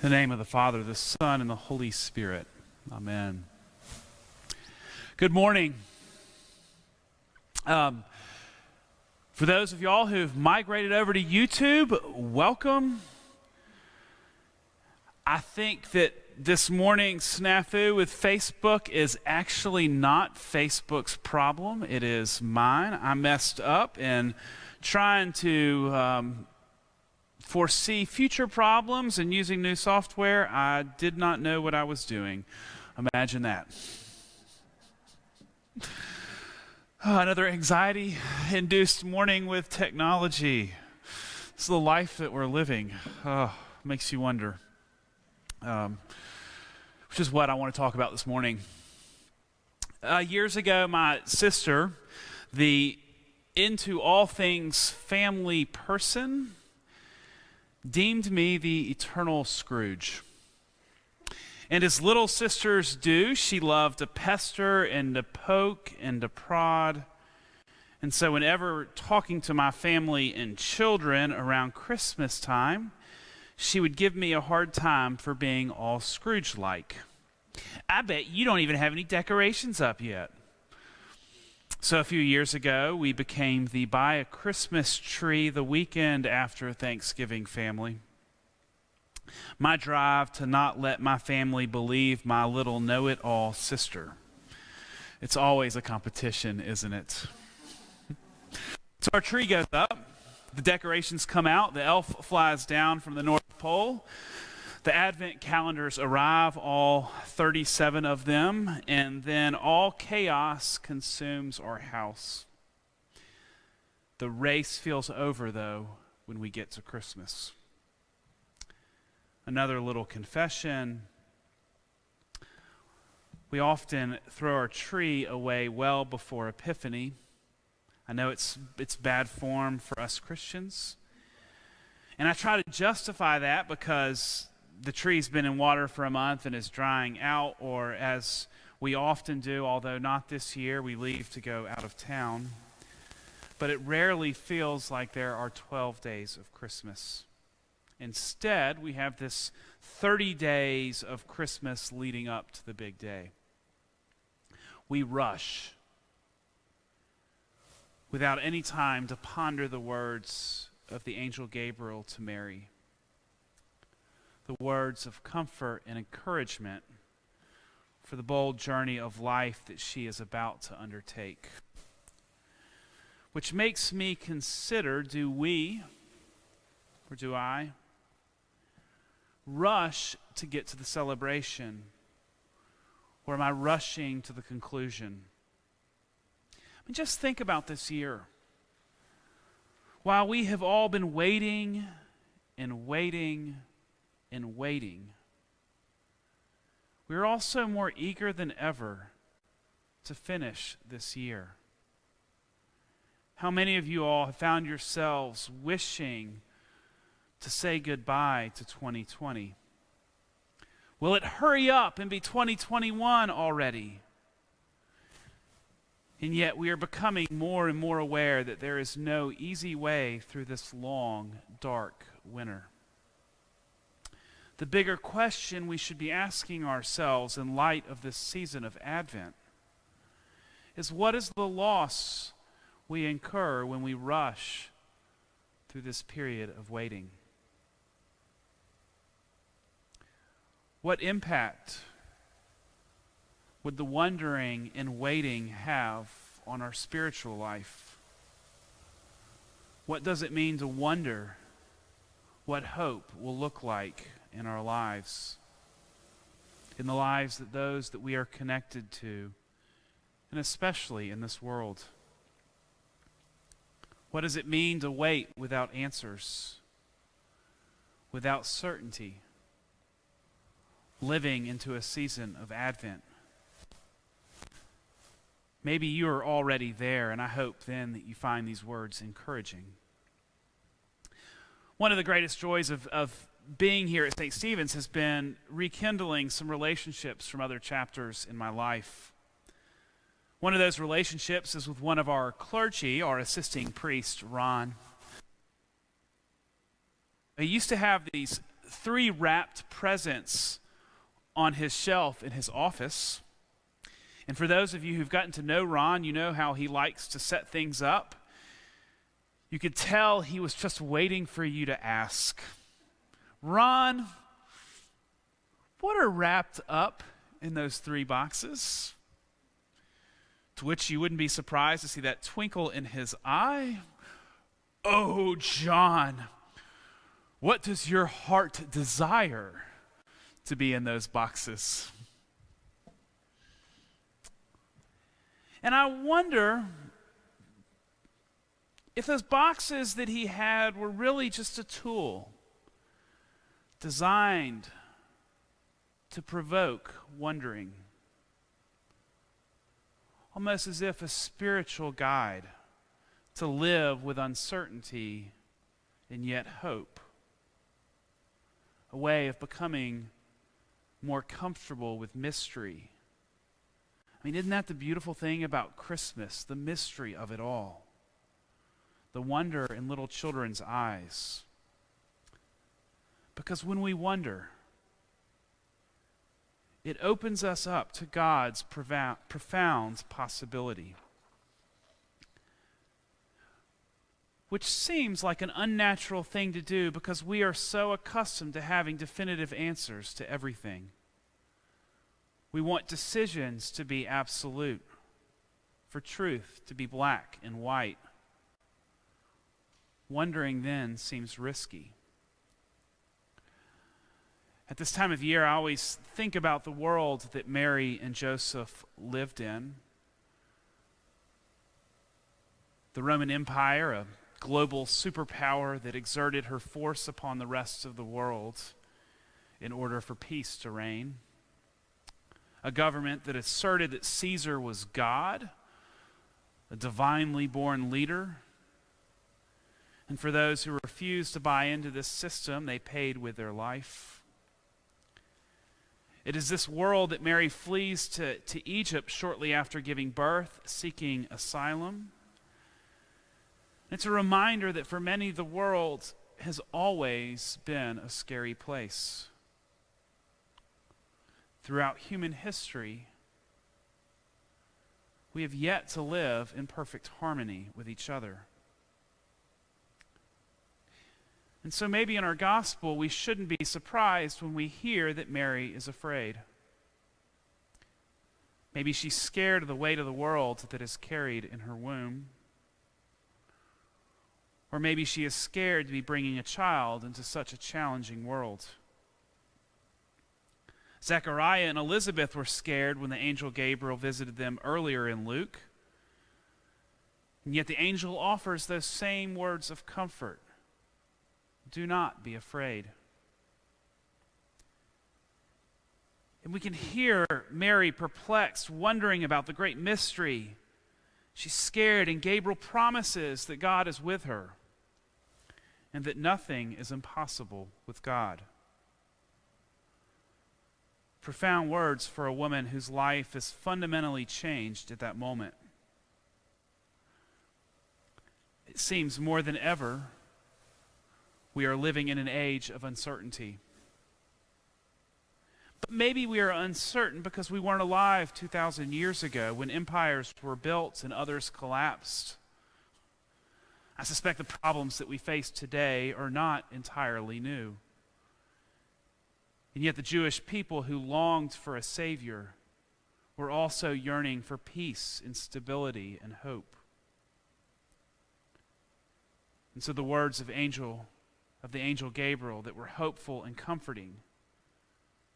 In the name of the Father, the Son, and the Holy Spirit. Amen. Good morning. For those of y'all who've migrated over to YouTube, welcome. I think that this morning's snafu with Facebook is actually not Facebook's problem. It is mine. I messed up in trying to foresee future problems and using new software. I did not know what I was doing. Imagine that. Another anxiety-induced morning with technology. This is the life that we're living. Makes you wonder. Which is what I want to talk about this morning. Years ago, my sister, the into all things family person, deemed me the eternal Scrooge. And as little sisters do, she loved to pester and to poke and to prod. And so whenever talking to my family and children around Christmas time, she would give me a hard time for being all Scrooge-like. I bet you don't even have any decorations up yet. So a few years ago, we became the buy a Christmas tree the weekend after Thanksgiving family. My drive to not let my family believe my little know-it-all sister. It's always a competition, isn't it? So our tree goes up, the decorations come out, the elf flies down from the North Pole, the Advent calendars arrive, all 37 of them, and then all chaos consumes our house. The race feels over, though, when we get to Christmas. Another little confession. We often throw our tree away well before Epiphany. I know it's bad form for us Christians. And I try to justify that because the tree's been in water for a month and is drying out, or as we often do, although not this year, we leave to go out of town. But it rarely feels like there are 12 days of Christmas. Instead, we have this 30 days of Christmas leading up to the big day. We rush without any time to ponder the words of the angel Gabriel to Mary. The words of comfort and encouragement for the bold journey of life that she is about to undertake. Which makes me consider, do we, or do I, rush to get to the celebration, or am I rushing to the conclusion? I mean, just think about this year. While we have all been waiting and waiting and waiting, we're also more eager than ever to finish this year. How many of you all have found yourselves wishing to say goodbye to 2020? Will it hurry up and be 2021 already? And yet we are becoming more and more aware that there is no easy way through this long, dark winter. The bigger question we should be asking ourselves in light of this season of Advent is, what is the loss we incur when we rush through this period of waiting? What impact would the wondering and waiting have on our spiritual life? What does it mean to wonder what hope will look like in our lives, in the lives of those that we are connected to, and especially in this world? What does it mean to wait without answers, without certainty, living into a season of Advent? Maybe you are already there, and I hope then that you find these words encouraging. One of the greatest joys of being here at St. Stephen's has been rekindling some relationships from other chapters in my life. One of those relationships is with one of our clergy, our assisting priest, Ron. He used to have these 3 wrapped presents on his shelf in his office. And for those of you who've gotten to know Ron, you know how he likes to set things up. You could tell he was just waiting for you to ask, Ron, what are wrapped up in those 3 boxes? To which you wouldn't be surprised to see that twinkle in his eye. Oh, John, what does your heart desire to be in those boxes? And I wonder if those boxes that he had were really just a tool designed to provoke wondering, almost as if a spiritual guide to live with uncertainty and yet hope, a way of becoming more comfortable with mystery. I mean, isn't that the beautiful thing about Christmas, the mystery of it all? The wonder in little children's eyes. Because when we wonder, it opens us up to God's profound possibility, which seems like an unnatural thing to do because we are so accustomed to having definitive answers to everything. We want decisions to be absolute, for truth to be black and white. Wondering then seems risky. At this time of year, I always think about the world that Mary and Joseph lived in. The Roman Empire, a global superpower that exerted her force upon the rest of the world in order for peace to reign. A government that asserted that Caesar was God, a divinely born leader. And for those who refused to buy into this system, they paid with their life. It is this world that Mary flees to Egypt shortly after giving birth, seeking asylum. It's a reminder that for many, the world has always been a scary place. Throughout human history, we have yet to live in perfect harmony with each other. And so maybe in our gospel, we shouldn't be surprised when we hear that Mary is afraid. Maybe she's scared of the weight of the world that is carried in her womb. Or maybe she is scared to be bringing a child into such a challenging world. Zechariah and Elizabeth were scared when the angel Gabriel visited them earlier in Luke. And yet the angel offers those same words of comfort. Do not be afraid. And we can hear Mary perplexed, wondering about the great mystery. She's scared, and Gabriel promises that God is with her and that nothing is impossible with God. Profound words for a woman whose life is fundamentally changed at that moment. It seems more than ever we are living in an age of uncertainty. But maybe we are uncertain because we weren't alive 2,000 years ago when empires were built and others collapsed. I suspect the problems that we face today are not entirely new. And yet the Jewish people who longed for a Savior were also yearning for peace and stability and hope. And so the words of the angel Gabriel that were hopeful and comforting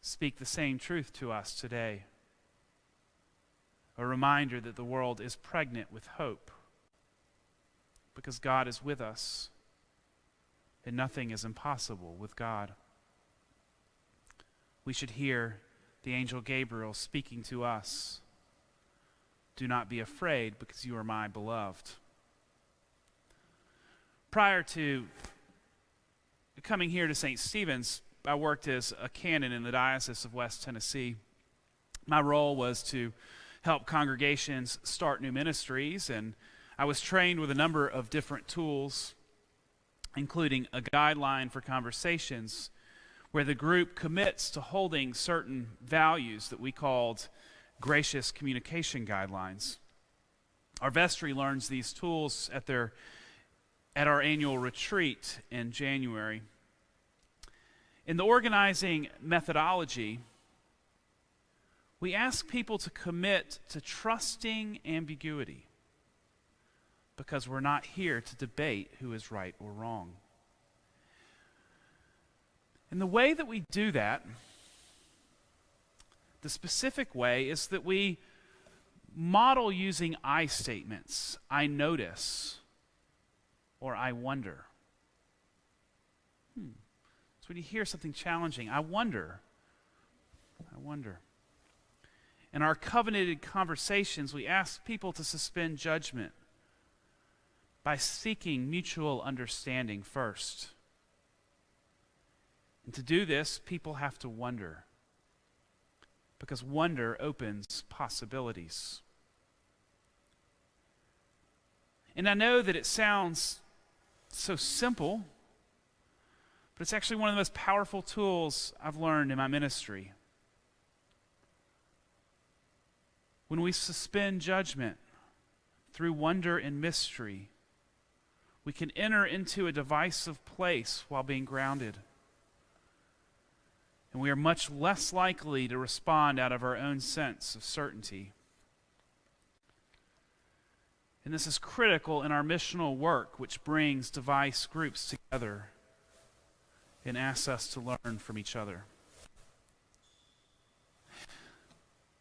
speak the same truth to us today. A reminder that the world is pregnant with hope because God is with us and nothing is impossible with God. We should hear the angel Gabriel speaking to us. Do not be afraid because you are my beloved. Prior to coming here to St. Stephen's, I worked as a canon in the Diocese of West Tennessee. My role was to help congregations start new ministries, and I was trained with a number of different tools, including a guideline for conversations where the group commits to holding certain values that we called gracious communication guidelines. Our vestry learns these tools at our annual retreat in January. In the organizing methodology, we ask people to commit to trusting ambiguity because we're not here to debate who is right or wrong. And the way that we do that, the specific way, is that we model using I statements. I notice, or I wonder. So when you hear something challenging, I wonder. In our covenanted conversations, we ask people to suspend judgment by seeking mutual understanding first. And to do this, people have to wonder, because wonder opens possibilities. And I know that it sounds so simple, but it's actually one of the most powerful tools I've learned in my ministry. When we suspend judgment through wonder and mystery, we can enter into a divisive place while being grounded. And we are much less likely to respond out of our own sense of certainty. And this is critical in our missional work, which brings diverse groups together and asks us to learn from each other.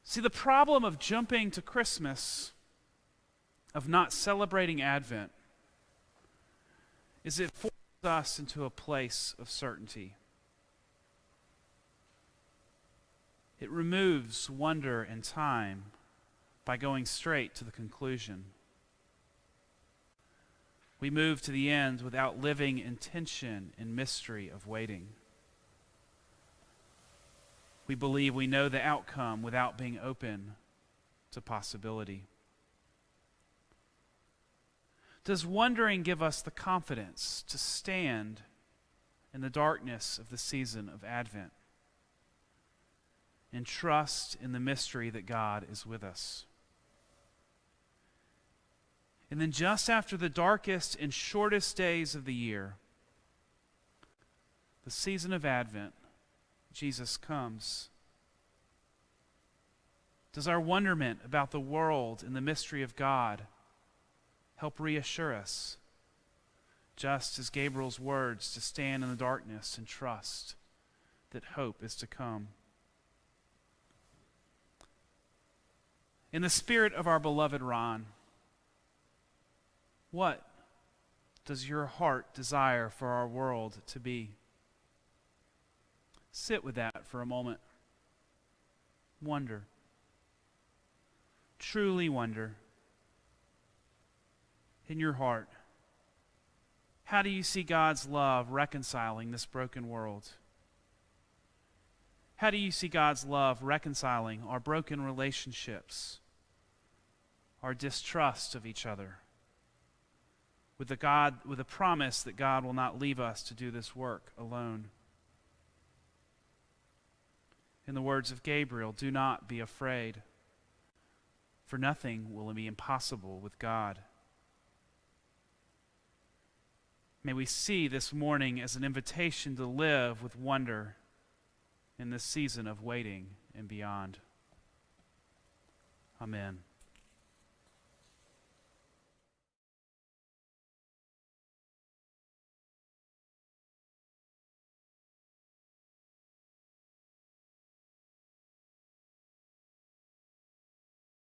See, the problem of jumping to Christmas, of not celebrating Advent, is it forces us into a place of certainty. It removes wonder and time by going straight to the conclusion. We move to the end without living in tension and mystery of waiting. We believe we know the outcome without being open to possibility. Does wondering give us the confidence to stand in the darkness of the season of Advent and trust in the mystery that God is with us? And then just after the darkest and shortest days of the year, the season of Advent, Jesus comes. Does our wonderment about the world and the mystery of God help reassure us, just as Gabriel's words to stand in the darkness and trust that hope is to come? In the spirit of our beloved Ron, what does your heart desire for our world to be? Sit with that for a moment. Wonder. Truly wonder. In your heart, how do you see God's love reconciling this broken world? How do you see God's love reconciling our broken relationships, our distrust of each other, with the promise that God will not leave us to do this work alone? In the words of Gabriel, do not be afraid, for nothing will be impossible with God. May we see this morning as an invitation to live with wonder in this season of waiting and beyond. Amen.